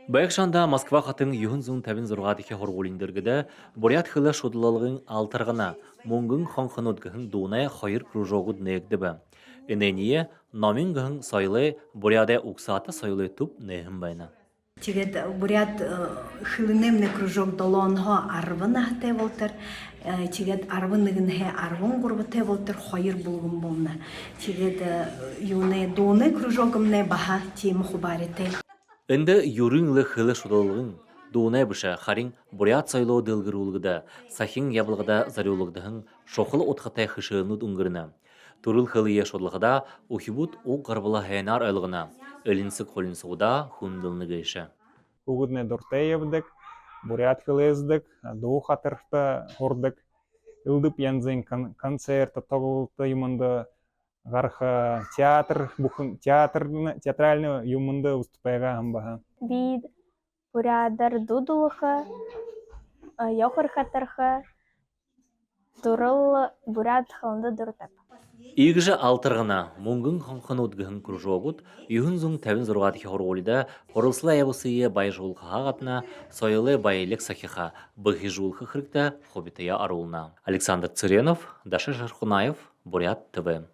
Байкшанда Москва хатын 956 дахи хоргуулиндергede бурят хыла шудлалгын алтаргана мунгын хонхонут гын дунай хайр кружогуд негдебе. Энение номин гын сойлы буряде уксата сойлы туп нехим байна. Тэгээд бурят хылынемне кружок долоонхо 10 те волтер тэгээд 11-не 13 те волтер хоёр булган болна. Тэгээд юуне дууны кружокымне баха тим хубарите. Энде юрынлы хылы шудлалгын дунай быша харин бурят сойло дылгырулгыда сахин яблыгыда зарюлыгдыгын шохыл отхатай хышынут унгырына. Турыл хылы ешодлыгыда ухибут у гарбыла хайнар айлыгына. Элинсик холинсууда хундылны гейше. Угудне дуртай ебдик, бурят хылездик, ду хатырта хордик, ылдып янзын концерт, тогылты юмында гарха театр, театральный юмында уступайга амбаха. Бид бурядар дудулыха, йохыр хатырха, турыл бурят хылында дуртап. Игже алтыргына мунгын хонхонут гын кружогут юхунзун тавин зургадихи хорголида хорылсыла ябысые байжулха хагатна сойлы байлек сахиха быхижулхы хрыкта хобитая арулна. Александр Цыренов, Даша Жархунаев, Бурят ТВ.